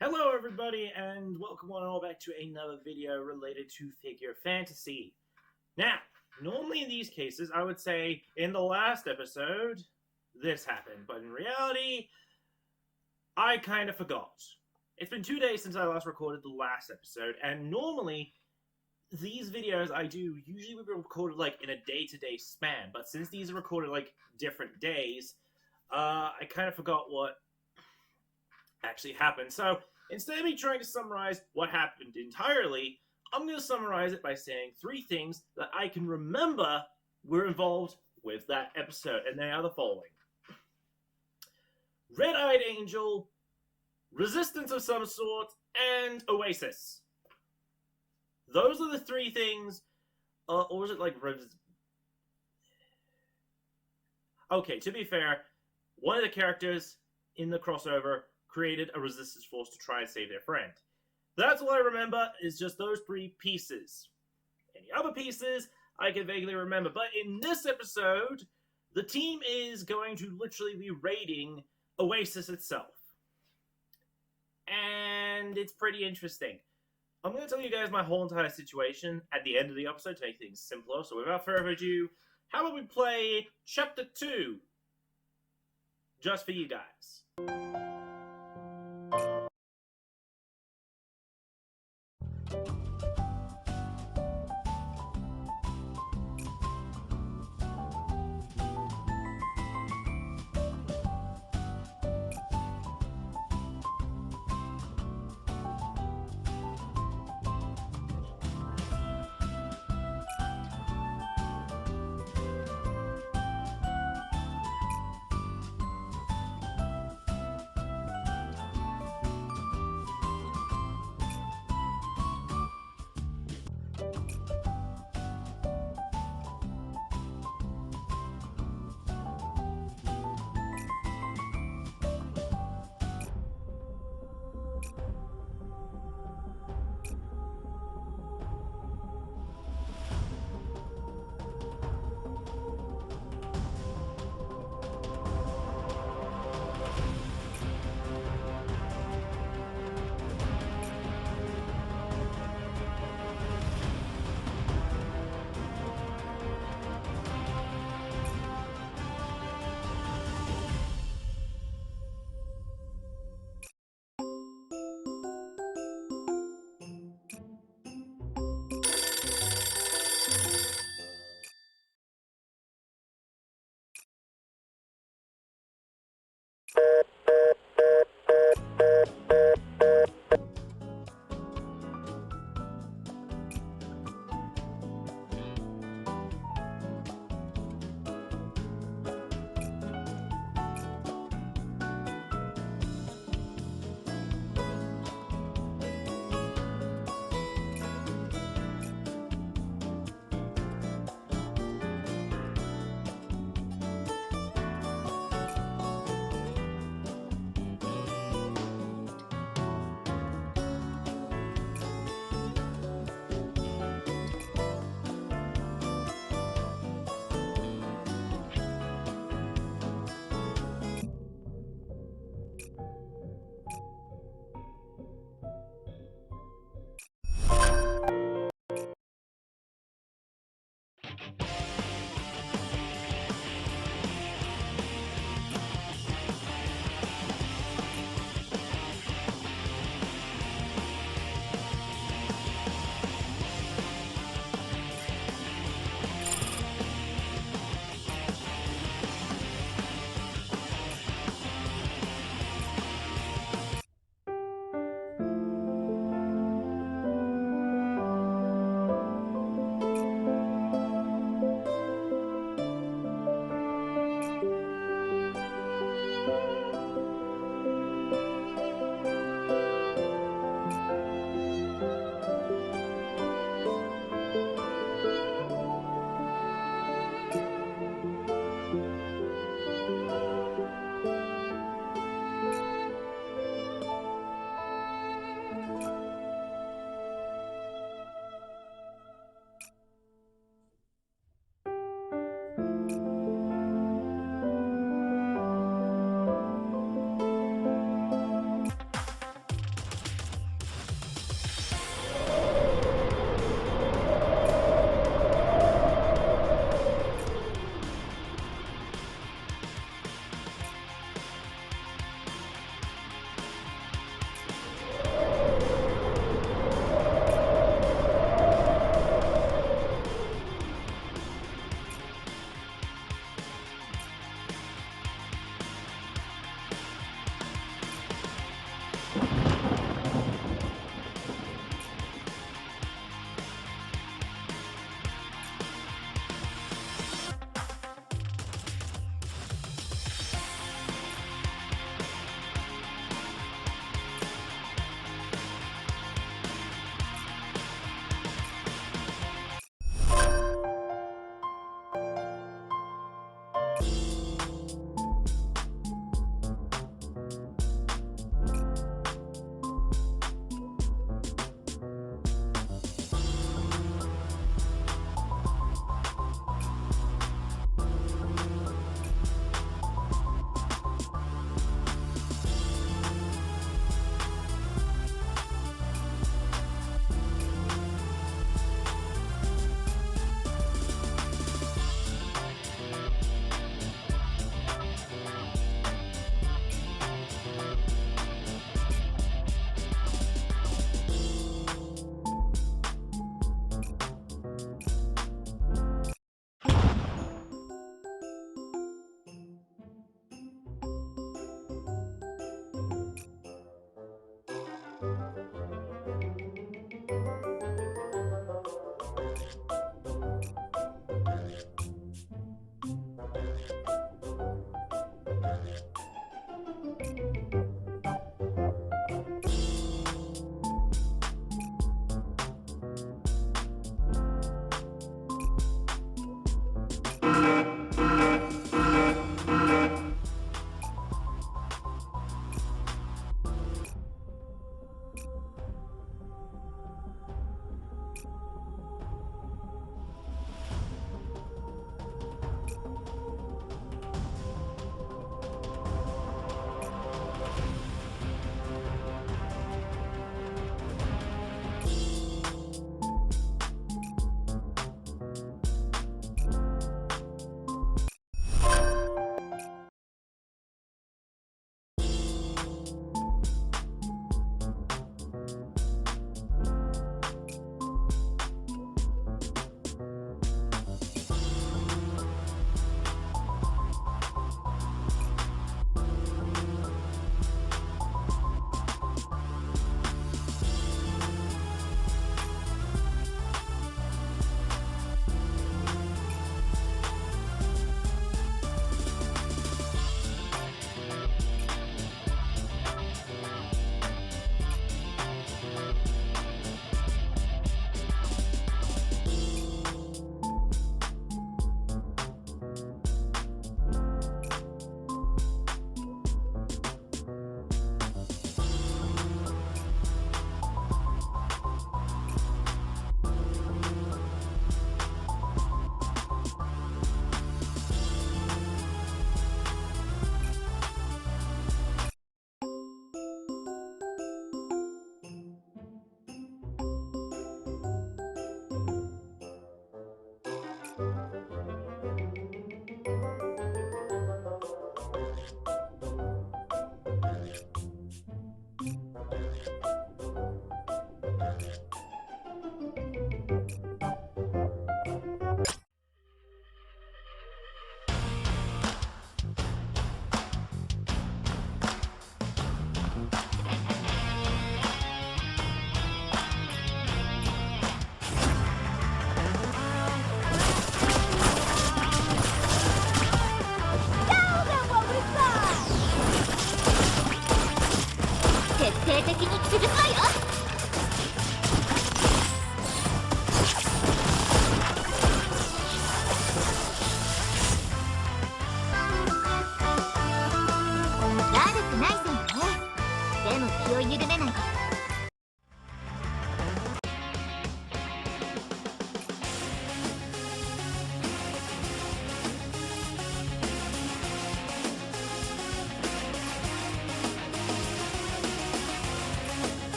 Hello everybody and welcome one and all back to another video related to figure fantasy. Now, normally in these cases I would say in the last episode this happened, but in reality I kind of forgot. It's been 2 days since I last recorded the last episode, and normally these videos I do usually would be recorded like in a day-to-day span, but since these are recorded like different days, I kind of forgot what actually happened. So instead of me trying to summarize what happened entirely, I'm going to summarize it by saying 3 things that I can remember were involved with that episode, and they are the following: Red-Eyed Angel, resistance of some sort, and Oasis. Those are the 3 things, or was it like... Okay, to be fair, one of the characters in the crossover created a resistance force to try and save their friend. That's all I remember, is just those 3 pieces. Any other pieces, I can vaguely remember. But in this episode, the team is going to literally be raiding Oasis itself. And it's pretty interesting. I'm going to tell you guys my whole entire situation at the end of the episode to make things simpler. So without further ado, how about we play Chapter 2? Just for you guys.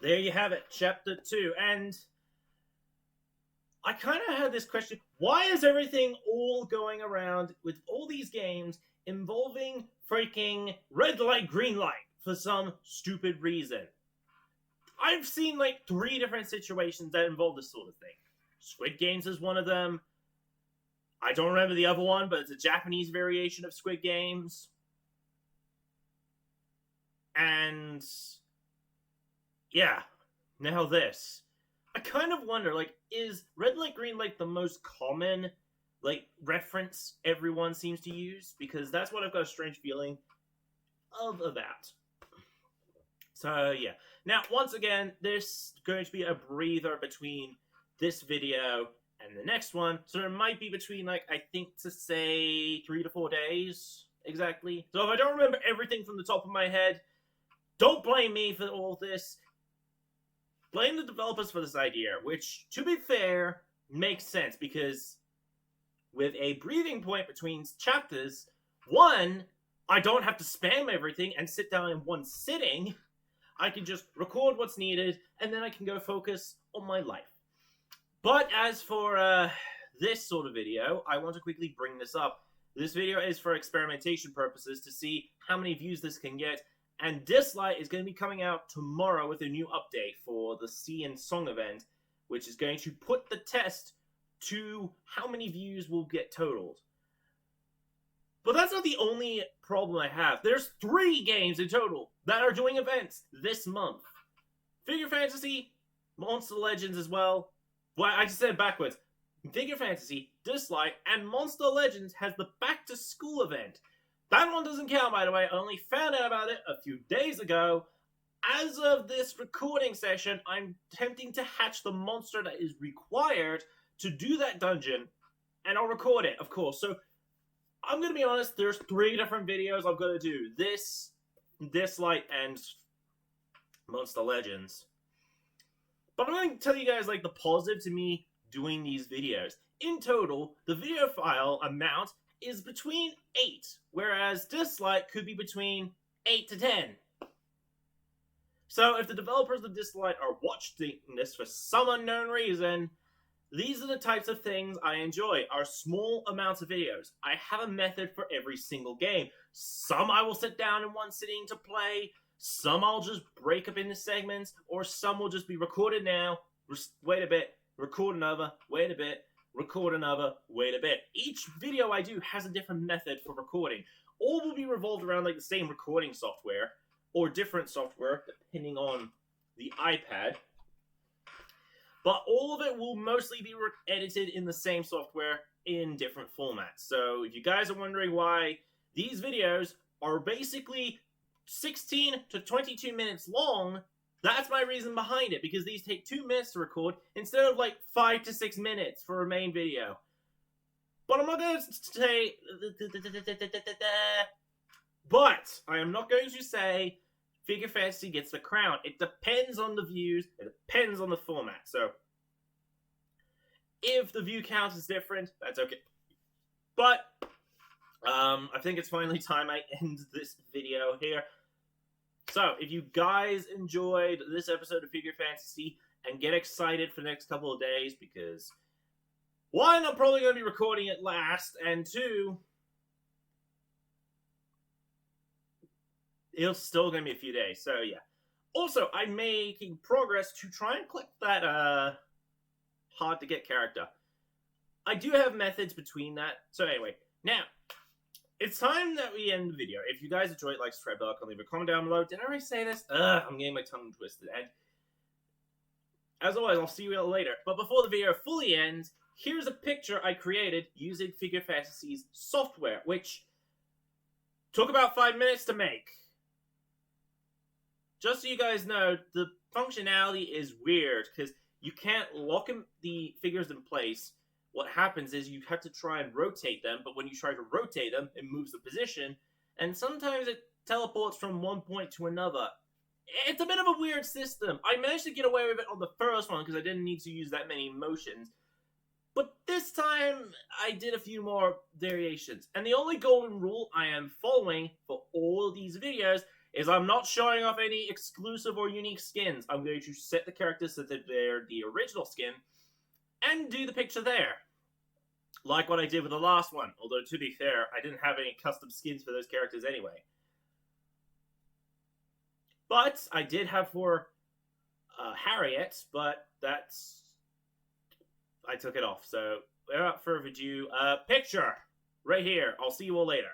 there you have it, Chapter 2. And I kind of had this question, why is everything all going around with all these games involving freaking red light, green light for some stupid reason? I've seen like 3 different situations that involve this sort of thing. Squid Games is one of them. I don't remember the other one, but it's a Japanese variation of Squid Games. And yeah, now this. I kind of wonder, like, is red light, green light the most common, like, reference everyone seems to use? Because that's what I've got a strange feeling of that. So, yeah. Now, once again, there's going to be a breather between this video and the next one. So it might be between, like, I think to say 3 to 4 days, exactly. So if I don't remember everything from the top of my head, don't blame me for all this. Blame the developers for this idea, which, to be fair, makes sense, because with a breathing point between chapters, one, I don't have to spam everything and sit down in one sitting. I can just record what's needed, and then I can go focus on my life. But as for this sort of video, I want to quickly bring this up. This video is for experimentation purposes to see how many views this can get, and Dislight is going to be coming out tomorrow with a new update for the Sea and Song event, which is going to put the test to how many views will get totaled. But that's not the only problem I have. There's 3 games in total that are doing events this month. Figure Fantasy, Monster Legends as well. Well, I just said it backwards. Figure Fantasy, Dislight, and Monster Legends has the Back to School event. That one doesn't count, by the way. I only found out about it a few days ago. As of this recording session, I'm attempting to hatch the monster that is required to do that dungeon, and I'll record it, of course. So, I'm going to be honest, there's 3 different videos I'm going to do. This, Dislight, and Monster Legends. But I'm going to tell you guys, like, the positive to me doing these videos. In total, the video file amount is between 8, whereas Dislight could be between 8 to 10. So if the developers of Dislight are watching this for some unknown reason, these are the types of things I enjoy, are small amounts of videos. I have a method for every single game. Some I will sit down in one sitting to play, some I'll just break up into segments, or some will just be recorded now, wait a bit, record another, wait a bit, record another, wait a bit. Each video I do has a different method for recording. All will be revolved around like the same recording software, or different software, depending on the iPad. But all of it will mostly be edited in the same software in different formats. So if you guys are wondering why these videos are basically 16 to 22 minutes long, that's my reason behind it, because these take 2 minutes to record instead of like 5 to 6 minutes for a main video. But I'm not going to say... But I am not going to say Figure Fantasy gets the crown. It depends on the views, it depends on the format. So, if the view count is different, that's okay. But, I think it's finally time I end this video here. So, if you guys enjoyed this episode of Figure Fantasy, and get excited for the next couple of days, because 1, I'm probably going to be recording it last, and 2, it's still going to be a few days, so yeah. Also, I'm making progress to try and click that, hard-to-get character. I do have methods between that, so anyway. Now, it's time that we end the video. If you guys enjoyed, like, subscribe, leave a comment down below. Did I already say this? I'm getting my tongue twisted. And as always, I'll see you all later. But before the video fully ends, here's a picture I created using Figure Fantasy's software, which took about 5 minutes to make. Just so you guys know, the functionality is weird, because you can't lock the figures in place. What happens is you have to try and rotate them, but when you try to rotate them, it moves the position, and sometimes it teleports from one point to another. It's a bit of a weird system. I managed to get away with it on the first one because I didn't need to use that many motions. But this time, I did a few more variations. And the only golden rule I am following for all of these videos is I'm not showing off any exclusive or unique skins. I'm going to set the characters so that they're the original skin and do the picture there. Like what I did with the last one. Although, to be fair, I didn't have any custom skins for those characters anyway. But I did have for Harriet, but that's... I took it off. So, without further ado, picture! Right here. I'll see you all later.